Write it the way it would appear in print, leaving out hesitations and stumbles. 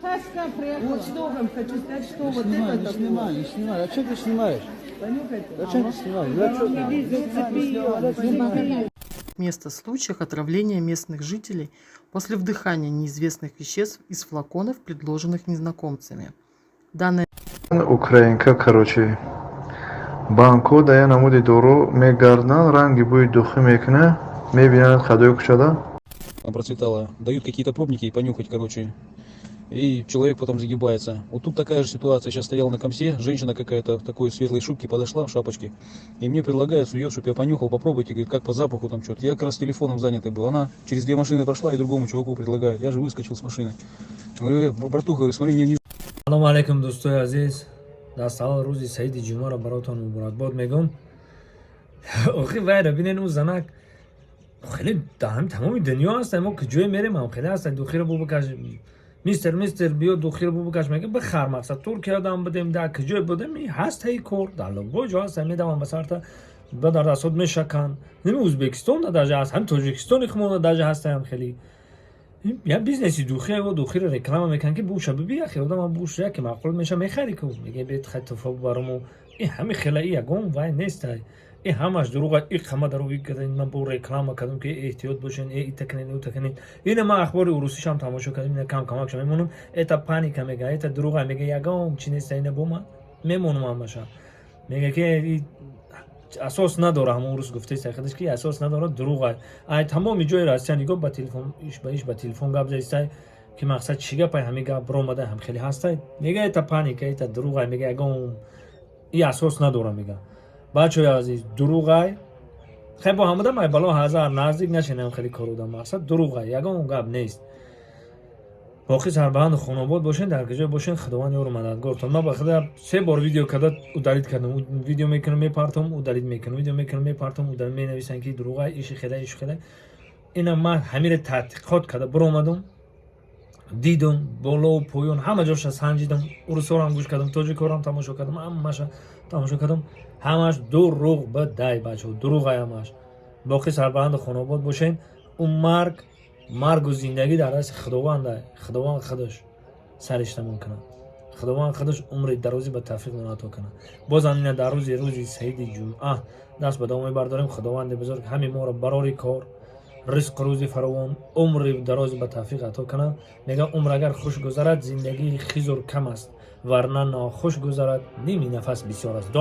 Таска приехала. Вот что вам хочу сказать, что вот Снимай, это не такое. снимай, не снимай. А что ты снимаешь? Понюхайте. Зачем ты снимаешь? Зачем? Место случаев отравления местных жителей после вдыхания неизвестных веществ из флаконов, предложенных незнакомцами. Данное Украинка, короче, банку да я намуди дуру мегардан ранги будет духи мекне мебинят хадой кучада. Процветала. Дают какие-то пробники понюхать, короче. И человек потом загибается. Вот тут такая же ситуация. Сейчас стоял на комсе, женщина какая-то в такой светлой шубке подошла, в шапочке. И мне предлагает, сует, чтобы я понюхал, попробуйте, говорит, как по запаху там что-то. Я как раз телефоном занятый был. Она через 2 машины прошла и другому чуваку предлагает. Я же выскочил с машины. Говорю, братуха, говорю, смотри, не салому алейкум дӯстои азиз, дар савол рӯзи саиди ҷумъаро баротон муборакбод мегӯм. охи вайро бинен ӯ занак хеле дар тамоми дунё ҳастем, мо куҷое мерем ҳам хеле ҳастем, духиро бу бикаш, мистер биё духиро бу бикаш, мега бихар мақсад туркия дам бидем, дар куҷое будем ҳастаи кор дар лугбой ҷо ҳастем, медавам ба сарта ба дар дастот мешакан. ними ӯзбекистон даҷа ҳаст, ҳам тоҷикистони хумон даҷа ҳастаям хеле. Я бизнеси духи его духиро реклама мекан ки буша биби ахи одам буша яке маъқул меша мехари ку мега бет хатуфа барому и ҳами хела и ягон вай нестай и ҳамаш дуруға и қама дару икадин ман бо реклама кадам ки эҳтиёт бошен и такнин у такнин ина ма ахбори урусишам тамошо кадам ина кам камак шам мемонам эта паника мега эта дуруға мега ягон чи нестай ина бума мемонам ҳамаша мега ки асос надора ҳамон рӯз гуфтаи худаш ки асос надора дуруға ай тамоми ҷои расия нигоҳ ба телефон иш ба телефон гап застай ки мақсад чӣ гапай ҳами гап биромада ҳам хеле ҳастай мега эта паника эта дуруғай мега ягон и асос надора мега бачаҳои азиз дуруғай хай бо ҳамада май бало ҳазар наздик нашинам хеле коруда мақсад дуруғай ягон гап нест боқи сарбаҳанду хонобод бошен дар куҷое бошен худованд ёру мададгортон ман ба худа 3 бор видео када удалид кардам видео мекунам мепартам удалид мекунам видео мекунам мепартам удалид менависам ки дуруғай иши хеле иши хеле ина ман ҳамиро тадқиқот када биромадам дидам болову поён ҳама ҷоша санҷидам урусорам гӯш кардам тоҷикорам тамошо кардам ҳамаша тамошо кардам ҳамаш дуруғ бидай бачаҳо дуруғай ҳамаш боқи сарбаҳанду хонобод бошен ӯ маргу зиндагӣ дар дасти худованда худованд худаш саришта мекунад худованд худаш умри дарозӣ ба тавфиқ ато кунад бозам ина дар рӯзи саиди ҷумъа даст ба давом мебардорем худованди бузург ҳами моро барори кор ризқ рӯзи фаровон умри дарози ба тавфиқ ато кунад мега умр агар хуш гузарад зиндагии хизур кам аст варна нохуш гузарад ними нафас бисёр аст.